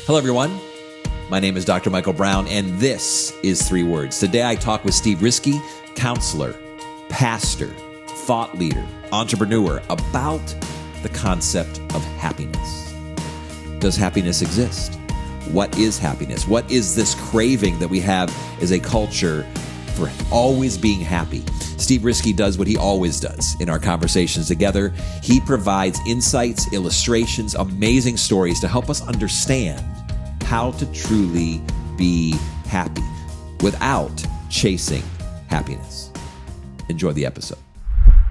Hello, everyone. My name is Dr. Michael Brown, and this is 3 Words. Today, I talk with Steve Rieske, counselor, pastor, thought leader, entrepreneur, about the concept of happiness. Does happiness exist? What is happiness? What is this craving that we have as a culture for always being happy? Steve Rieske does what he always does in our conversations together. He provides insights, illustrations, amazing stories to help us understand how to truly be happy without chasing happiness. Enjoy the episode.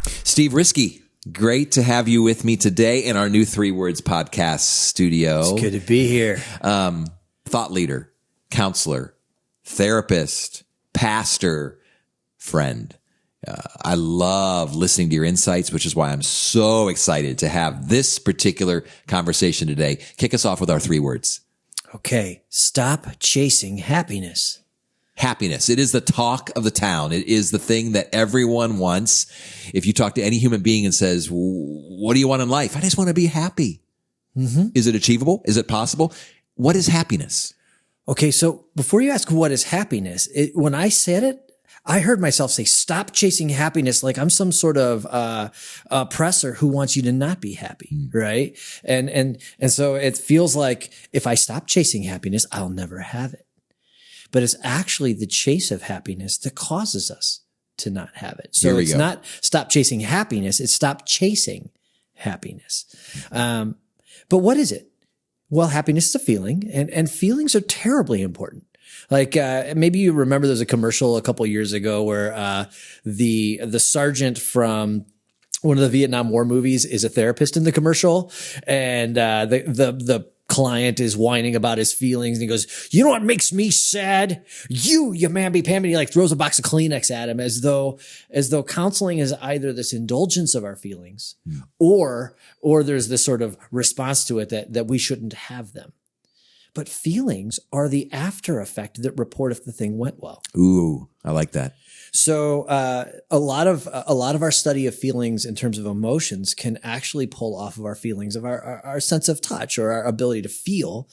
Steve Rieske, great to have you with me today in our new 3 Words podcast studio. It's good to be here. Thought leader, counselor, therapist, pastor, friend. I love listening to your insights, which is why I'm so excited to have this particular conversation today. Kick us off with our 3 words. Okay. Stop chasing happiness. Happiness. It is the talk of the town. It is the thing that everyone wants. If you talk to any human being and says, what do you want in life? I just want to be happy. Mm-hmm. Is it achievable? Is it possible? What is happiness? Okay. So before you ask what is happiness, when I said it, I heard myself say, stop chasing happiness like I'm some sort of oppressor who wants you to not be happy, right? And so it feels like if I stop chasing happiness, I'll never have it. But it's actually the chase of happiness that causes us to not have it. So it's not stop chasing happiness, it's stop chasing happiness. But what is it? Well, happiness is a feeling, and feelings are terribly important. Like, maybe you remember there's a commercial a couple years ago where, the sergeant from one of the Vietnam War movies is a therapist in the commercial. And, the client is whining about his feelings. And he goes, you know what makes me sad? You mamby-pamby. He like throws a box of Kleenex at him as though counseling is either this indulgence of our feelings or there's this sort of response to it that we shouldn't have them. But feelings are the after effect that report if the thing went well. Ooh, I like that. So, a lot of our study of feelings in terms of emotions can actually pull off of our feelings of our sense of touch or our ability to feel,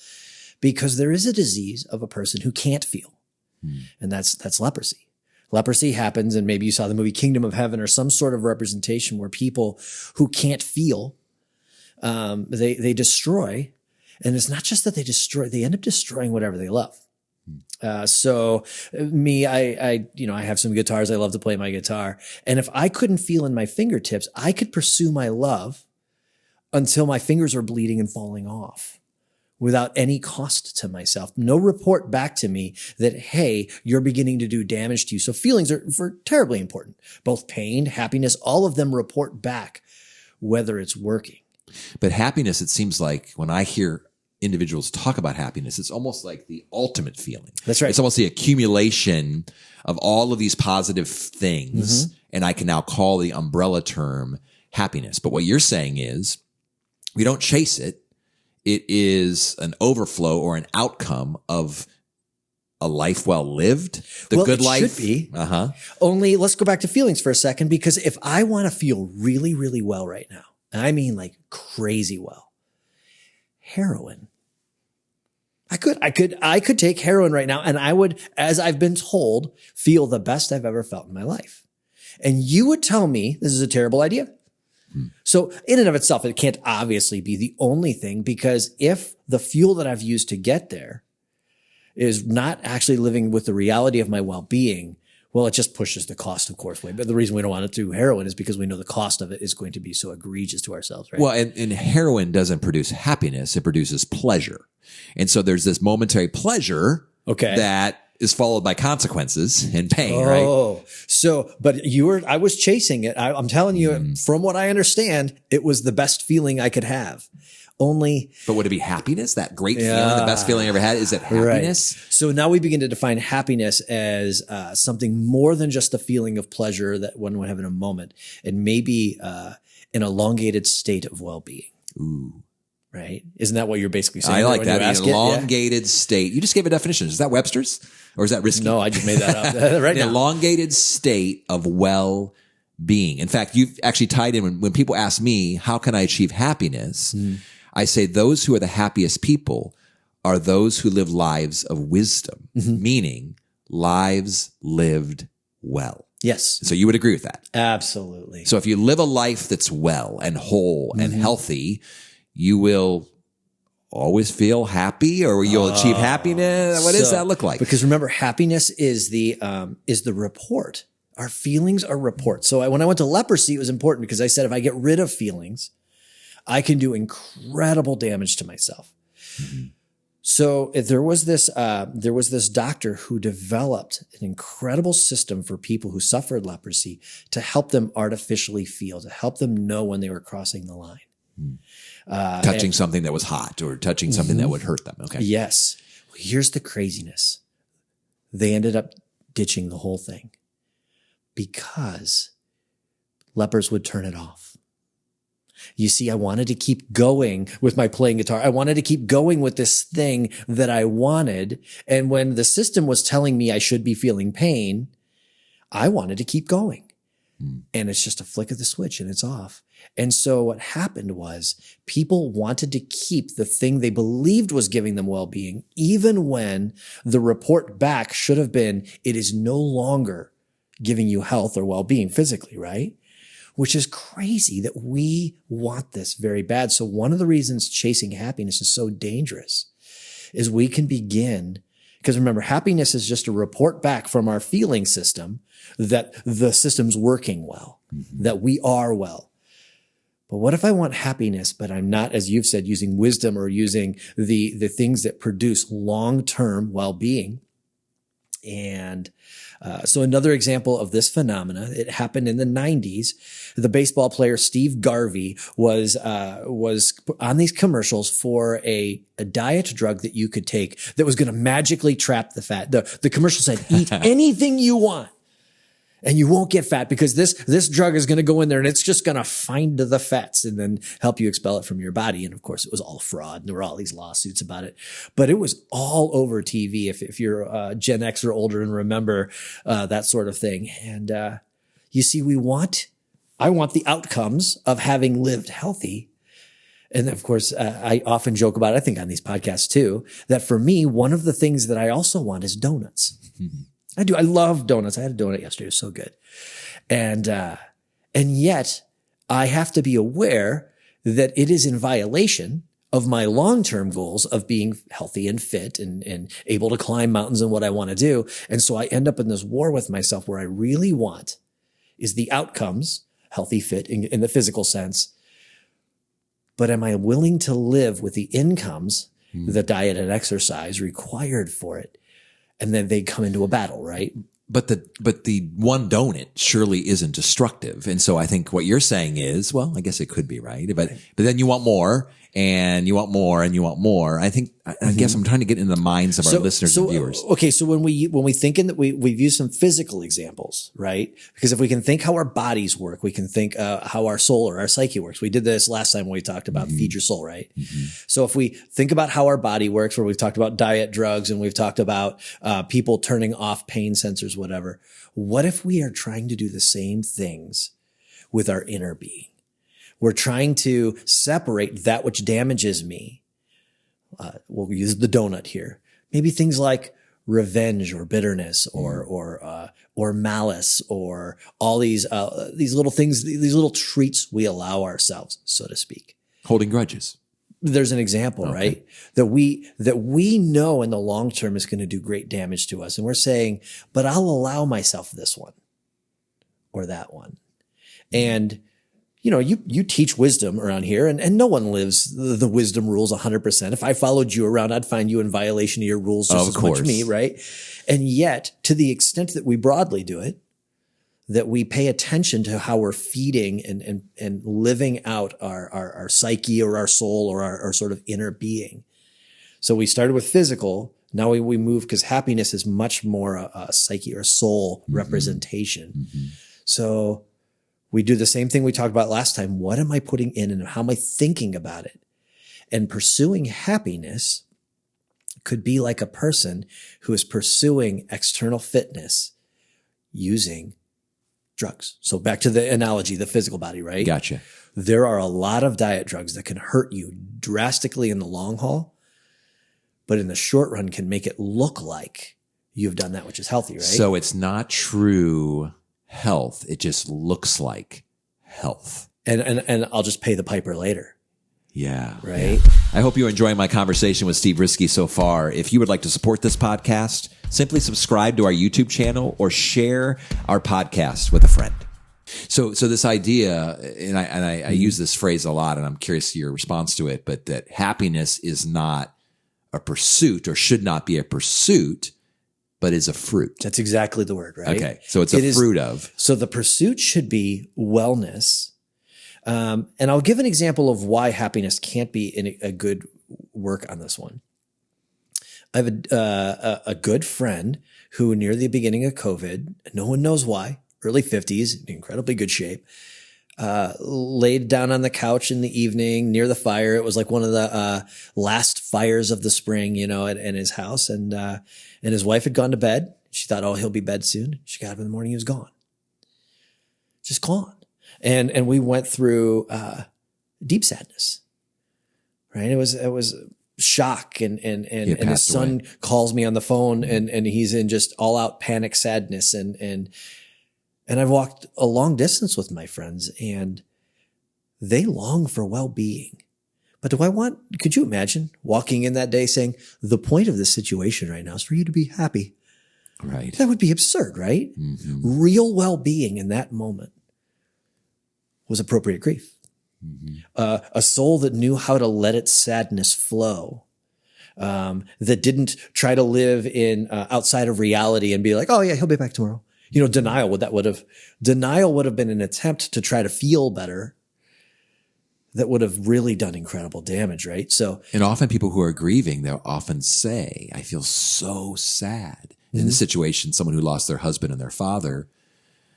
because there is a disease of a person who can't feel. And that's leprosy. Leprosy happens, and maybe you saw the movie Kingdom of Heaven or some sort of representation where people who can't feel, they destroy. And it's not just that they end up destroying whatever they love. So me, I have some guitars. I love to play my guitar. And if I couldn't feel in my fingertips, I could pursue my love until my fingers are bleeding and falling off without any cost to myself. No report back to me that, hey, you're beginning to do damage to you. So feelings are terribly important. Both pain, happiness, all of them report back whether it's working. But happiness, it seems like when I hear individuals talk about happiness, it's almost like the ultimate feeling. That's right. It's almost the accumulation of all of these positive things. And I can now call the umbrella term happiness. But what you're saying is we don't chase it. It is an overflow or an outcome of a life well lived, good life. Should be. Only let's go back to feelings for a second, because if I want to feel really, really well right now, and I mean like crazy well, heroin. I could take heroin right now, and I would, as I've been told, feel the best I've ever felt in my life. And you would tell me this is a terrible idea. So in and of itself, it can't obviously be the only thing, because if the fuel that I've used to get there is not actually living with the reality of my well-being, well, it just pushes the cost, of course, way. But the reason we don't want to do heroin is because we know the cost of it is going to be so egregious to ourselves, right? Well, and heroin doesn't produce happiness. It produces pleasure. And so there's this momentary pleasure that is followed by consequences and pain, right? Oh, so, but I was chasing it. I'm telling you, from what I understand, it was the best feeling I could have. But would it be happiness? That great feeling, the best feeling I ever had? Is it happiness? Right. So now we begin to define happiness as something more than just a feeling of pleasure that one would have in a moment, and maybe an elongated state of well-being. Ooh. Right? Isn't that what you're basically saying? I like that. An elongated state. You just gave a definition. Is that Webster's or is that Rieske? No, I just made that up right now. An elongated state of well-being. In fact, you've actually tied in when people ask me, how can I achieve happiness? I say those who are the happiest people are those who live lives of wisdom, meaning lives lived well. Yes. So you would agree with that? Absolutely. So if you live a life that's well and whole and healthy, you will always feel happy, or you'll achieve happiness. What does that look like? Because remember, happiness is the report. Our feelings are reports. So when I went to leprosy, it was important because I said, if I get rid of feelings, I can do incredible damage to myself. So if there was this doctor who developed an incredible system for people who suffered leprosy to help them artificially feel, to help them know when they were crossing the line. Touching something that was hot or touching something that would hurt them. Okay. Yes. Well, here's the craziness. They ended up ditching the whole thing because lepers would turn it off. You see, I wanted to keep going with my playing guitar. I wanted to keep going with this thing that I wanted. And when the system was telling me I should be feeling pain, I wanted to keep going. And it's just a flick of the switch and it's off. And so what happened was people wanted to keep the thing they believed was giving them well-being, even when the report back should have been, it is no longer giving you health or well-being physically, right? Which is crazy that we want this very bad. So one of the reasons chasing happiness is so dangerous is we can begin, because remember, happiness is just a report back from our feeling system that the system's working well, that we are well. But what if I want happiness, but I'm not, as you've said, using wisdom or using the things that produce long-term well-being? And so another example of this phenomena, it happened in the 90s. The baseball player Steve Garvey was on these commercials for a diet drug that you could take that was going to magically trap the fat. The commercial said, eat anything you want and you won't get fat because this drug is going to go in there and it's just going to find the fats and then help you expel it from your body. And of course, it was all fraud. And there were all these lawsuits about it, but it was all over TV. If you're Gen X or older and remember that sort of thing. And you see, I want the outcomes of having lived healthy. And of course, I often joke about it, I think on these podcasts too, that for me, one of the things that I also want is donuts. I do. I love donuts. I had a donut yesterday. It was so good. And yet I have to be aware that it is in violation of my long-term goals of being healthy and fit and able to climb mountains and what I want to do. And so I end up in this war with myself where I really want is the outcomes, healthy, fit in the physical sense. But am I willing to live with the incomes, the diet and exercise required for it? And then they come into a battle, right? But the one donut surely isn't destructive. And so I think what you're saying is, well, I guess it could be, right? But then you want more and you want more and you want more. I guess I'm trying to get into the minds of our listeners and viewers. Okay. So when we think in that we've used some physical examples, right? Because if we can think how our bodies work, we can think how our soul or our psyche works. We did this last time when we talked about feed your soul, right? So if we think about how our body works, where we've talked about diet, drugs, and we've talked about people turning off pain sensors, whatever. What if we are trying to do the same things with our inner being? We're trying to separate that which damages me. We'll use the donut here. Maybe things like revenge or bitterness or malice or all these little things, these little treats we allow ourselves, so to speak. Holding grudges. There's an example, right? That we know in the long term is going to do great damage to us. And we're saying, but I'll allow myself this one or that one. And you know, you teach wisdom around here and no one lives the wisdom rules 100%. If I followed you around, I'd find you in violation of your rules just as much as me, right? And yet, to the extent that we broadly do it, that we pay attention to how we're feeding and living out our psyche or our soul or our sort of inner being. So we started with physical. Now we move because happiness is much more a psyche or soul representation. So we do the same thing we talked about last time. What am I putting in and how am I thinking about it? And pursuing happiness could be like a person who is pursuing external fitness using drugs. So back to the analogy, the physical body, right? Gotcha. There are a lot of diet drugs that can hurt you drastically in the long haul, but in the short run can make it look like you've done that which is healthy, right? So it's not true health. It just looks like health. And I'll just pay the piper later. Yeah. Right. Yeah. I hope you're enjoying my conversation with Steve Rieske so far. If you would like to support this podcast, simply subscribe to our YouTube channel or share our podcast with a friend. So this idea, and I use this phrase a lot, and I'm curious to your response to it, but that happiness is not a pursuit or should not be a pursuit, but is a fruit. That's exactly the word, right? Okay. So it's a fruit of. So the pursuit should be wellness. And I'll give an example of why happiness can't be in a good work on this one. I have a good friend who near the beginning of COVID, no one knows why, early 50s, incredibly good shape, laid down on the couch in the evening near the fire. It was like one of the last fires of the spring, in his house. And his wife had gone to bed. She thought, oh, he'll be bed soon. She got up in the morning. He was gone. Just gone. And we went through deep sadness, right? It was shock and his son calls me on the phone and he's in just all out panic sadness. And I've walked a long distance with my friends and they long for well-being. But could you imagine walking in that day saying, the point of this situation right now is for you to be happy? Right. That would be absurd, right? Mm-hmm. Real well-being in that moment was appropriate grief. Mm-hmm. A soul that knew how to let its sadness flow, that didn't try to live in outside of reality and be like, oh yeah, he'll be back tomorrow. Denial would have been an attempt to try to feel better that would have really done incredible damage, right? So, and often people who are grieving, they'll often say, I feel so sad. Mm-hmm. In this situation, someone who lost their husband and their father,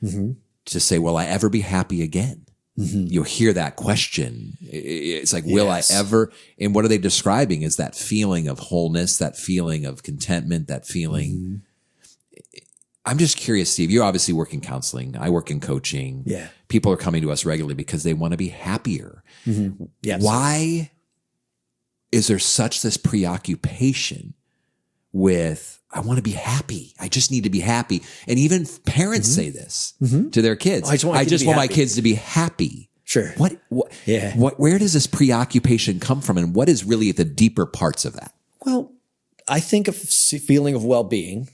mm-hmm. to say, will I ever be happy again? Mm-hmm. You'll hear that question. It's like, will I ever? And what are they describing is that feeling of wholeness, that feeling of contentment, that feeling. Mm-hmm. I'm just curious, Steve, you obviously work in counseling. I work in coaching. Yeah. People are coming to us regularly because they want to be happier. Mm-hmm. Yeah, why is there such this preoccupation with, I want to be happy. I just need to be happy. And even parents say this to their kids. I just want my kids to be happy. Sure. Where does this preoccupation come from? And what is really at the deeper parts of that? Well, I think of feeling of well-being,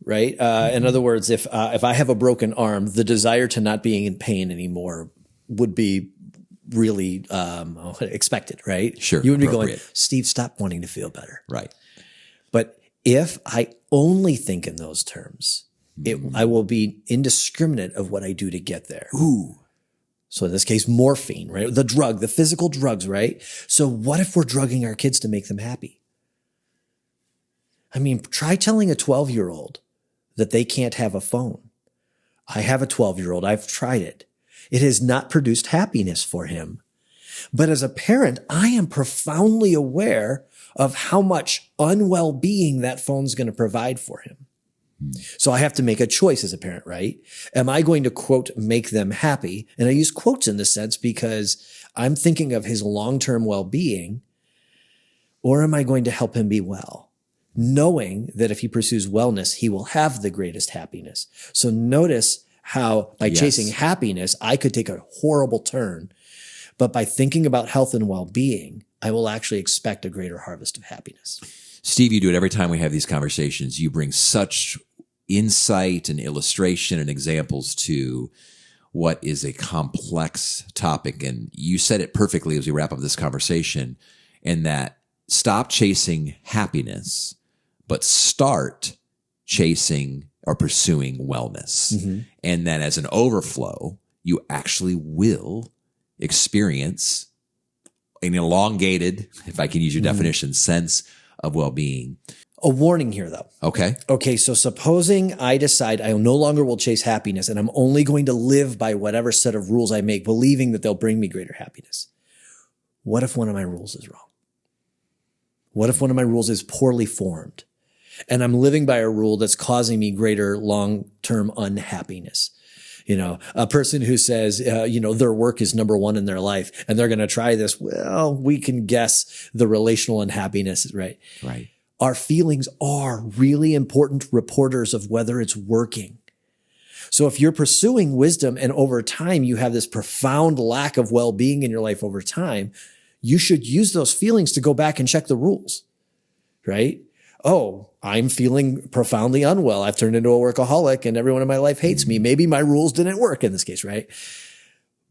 right? In other words, if I have a broken arm, the desire to not being in pain anymore would be really expected, right? Sure. You would be going, Steve, stop wanting to feel better. Right. But if I only think in those terms, I will be indiscriminate of what I do to get there. Ooh. So in this case, morphine, right? The physical drugs, right? So what if we're drugging our kids to make them happy? I mean, try telling a 12-year-old that they can't have a phone. I have a 12-year-old. I've tried it. It has not produced happiness for him. But as a parent, I am profoundly aware of how much unwell-being that phone's going to provide for him. So I have to make a choice as a parent, right? Am I going to, quote, make them happy? And I use quotes in this sense because I'm thinking of his long-term well-being, or am I going to help him be well? Knowing that if he pursues wellness, he will have the greatest happiness. So notice how by chasing happiness, I could take a horrible turn. But by thinking about health and well-being, I will actually expect a greater harvest of happiness. Steve, you do it every time we have these conversations. You bring such insight and illustration and examples to what is a complex topic. And you said it perfectly as we wrap up this conversation, in that stop chasing happiness, but start chasing or pursuing wellness. Mm-hmm. And then as an overflow, you actually will experience an elongated, if I can use your definition, sense of well-being. A warning here, though. Okay. So supposing I decide I no longer will chase happiness and I'm only going to live by whatever set of rules I make, believing that they'll bring me greater happiness. What if one of my rules is wrong? What if one of my rules is poorly formed and I'm living by a rule that's causing me greater long-term unhappiness? A person who says, their work is number one in their life and they're going to try this. Well, we can guess the relational unhappiness, right? Right. Our feelings are really important reporters of whether it's working. So if you're pursuing wisdom and over time you have this profound lack of well-being in your life over time, you should use those feelings to go back and check the rules, right? Oh, I'm feeling profoundly unwell. I've turned into a workaholic and everyone in my life hates me. Maybe my rules didn't work in this case, right?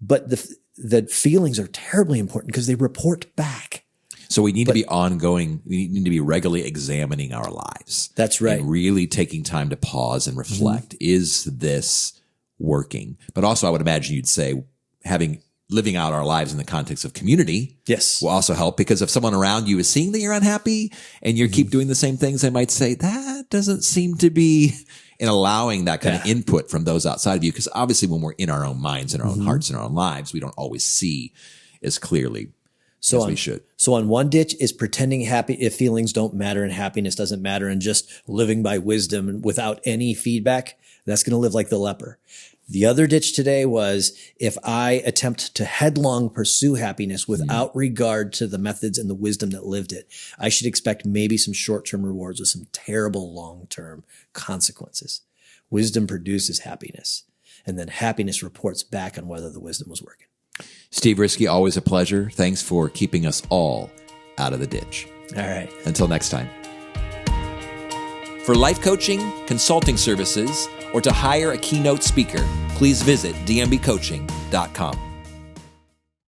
But the feelings are terribly important because they report back. So we need to be ongoing. We need to be regularly examining our lives. That's right. And really taking time to pause and reflect. Mm-hmm. Is this working? But also I would imagine you'd say living out our lives in the context of community will also help, because if someone around you is seeing that you're unhappy and you keep doing the same things, they might say, that doesn't seem to be, in allowing that kind of input from those outside of you. Because obviously when we're in our own minds and our own hearts and our own lives, we don't always see as clearly as we should. So on one ditch is pretending happy if feelings don't matter and happiness doesn't matter, and just living by wisdom and without any feedback. That's going to live like the leper. The other ditch today was if I attempt to headlong pursue happiness without regard to the methods and the wisdom that lived it, I should expect maybe some short-term rewards with some terrible long-term consequences. Wisdom produces happiness, and then happiness reports back on whether the wisdom was working. Steve Rieske, always a pleasure. Thanks for keeping us all out of the ditch. All right. Until next time. For life coaching, consulting services, or to hire a keynote speaker, please visit dmbcoaching.com.